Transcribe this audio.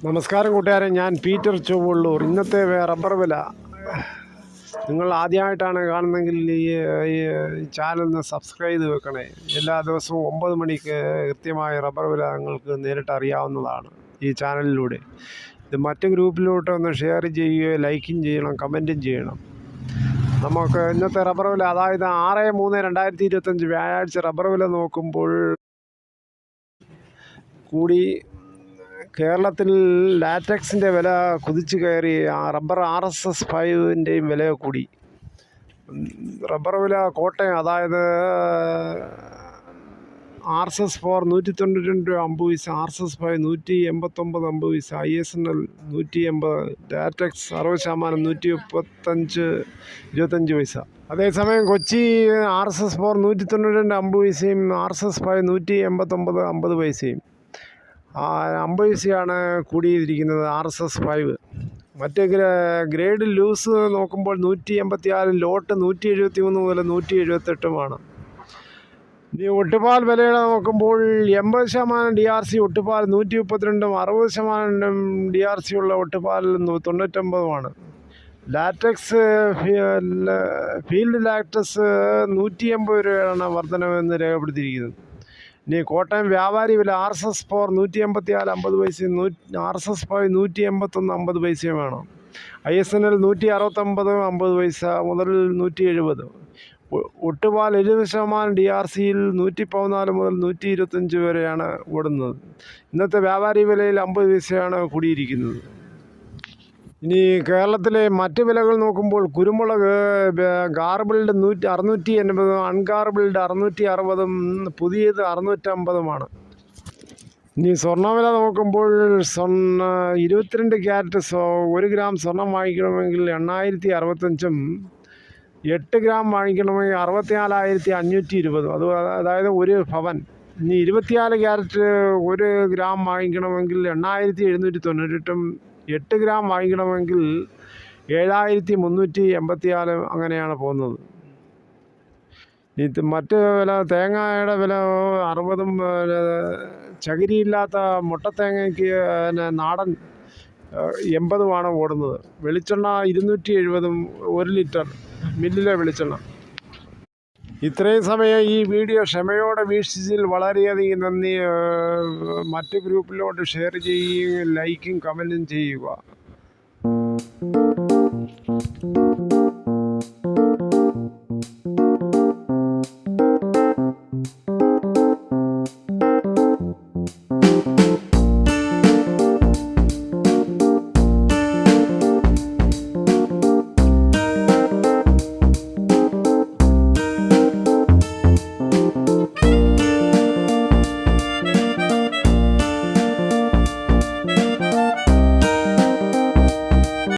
നമസ്കാരം കൂട്ടുകാരെ, ഞാൻ പീറ്റർ ചൊവ്വള്ളൂർ. ഇന്നത്തെ റബ്ബർ വില നിങ്ങൾ ആദ്യമായിട്ടാണ് കാണുന്നതെങ്കിൽ ഈ ചാനലിന് സബ്സ്ക്രൈബ് ചെയ്ത് വെക്കണേ. എല്ലാ ദിവസവും 9 മണിക്ക് കൃത്യമായ റബ്ബർ വില നിങ്ങൾക്ക് നേരിട്ട് അറിയാവുന്നതാണ് ഈ ചാനലിലൂടെ. ഇത് മറ്റ് ഗ്രൂപ്പിലോട്ട് ഒന്ന് ഷെയർ ചെയ്യുകയോ ലൈക്കും ചെയ്യണം, കമൻറ്റും ചെയ്യണം. നമുക്ക് ഇന്നത്തെ റബ്ബർ വില, അതായത് 6/3/2025 വ്യാഴാഴ്ച റബ്ബർ വില നോക്കുമ്പോൾ കൂടി കേരളത്തിൽ ലാറ്റക്സിൻ്റെ വില കുതിച്ചു കയറി. റബ്ബർ RSS 5ൻ്റെയും വില കൂടി. റബ്ബർ വില കോട്ടയം, അതായത് RSS 4 192 രൂപ 50 പൈസ, RSS 5 189 50 പൈസ, ISNL 180, ലാറ്റക്സ് 60% 135 25 പൈസ. അതേസമയം കൊച്ചി RSS 4 192 50 പൈസയും RSS 5 189 50 പൈസയും. 50 പൈസയാണ് കൂടിയിരിക്കുന്നത് RSS 5. മറ്റ് ഗ്രേഡ് ലൂസ് നോക്കുമ്പോൾ 184, ലോട്ട് 173 മുതൽ 178. ഇനി ഒട്ടുപാൽ വിലയുടെ നോക്കുമ്പോൾ 80% DRC ഒട്ടുപാൽ 132, 60% DRC ഉള്ള ഒട്ടുപാൽ 99. ലാറ്റക്സ് ഫീൽഡ് ലാറ്റക്സ് 180 രൂപയാണ് വർധനവെന്ന് രേഖപ്പെടുത്തിയിരിക്കുന്നത്. ഇനി കോട്ടയം വ്യാപാരി വില RSS 4 184 50 പൈസയും, RSS 5 181 50 പൈസയും വേണം. ISNL 169 50 പൈസ മുതൽ 170. ഒട്ടുപാൽ 70% DRCയിൽ 114 മുതൽ 125 വരെയാണ് ഓടുന്നത്. ഇന്നത്തെ വ്യാപാരി വിലയിൽ 50 പൈസയാണ് കൂടിയിരിക്കുന്നത്. ഇനി കേരളത്തിലെ മറ്റ് വിലകൾ നോക്കുമ്പോൾ കുരുമുളക് ഗാർബിൾഡ് 680, അൺഗാർബിൾഡ് 660, പുതിയത് 650. ഇനി സ്വർണ്ണവില നോക്കുമ്പോൾ 22 ക്യാരറ്റ് 1 ഗ്രാം സ്വർണം വാങ്ങിക്കണമെങ്കിൽ 8065, 8 ഗ്രാം വാങ്ങിക്കണമെങ്കിൽ 64,520, അതായത് 1 ഭവൻ. ഇനി 24 ക്യാരറ്റ് 1 ഗ്രാം വാങ്ങിക്കണമെങ്കിൽ 8798, 8 ഗ്രാം വാങ്ങിക്കണമെങ്കിൽ 7384. അങ്ങനെയാണ് പോകുന്നത്. ഇത് മറ്റ് വില, തേങ്ങയുടെ വില 60, ചകിരിയില്ലാത്ത മുട്ടത്തേങ്ങയ്ക്ക് നാടൻ 80 ഓടുന്നത്. വെളിച്ചെണ്ണ 270, 1 ലിറ്റർ മില്ലിലെ വെളിച്ചെണ്ണ. ഇത്രയും സമയം ഈ വീഡിയോ ക്ഷമയോടെ വീക്ഷിച്ചതിൽ വളരെയധികം നന്ദി. മറ്റ് ഗ്രൂപ്പിലോട്ട് ഷെയർ ചെയ്യുകയും ലൈക്കും കമൻറ്റും ചെയ്യുക.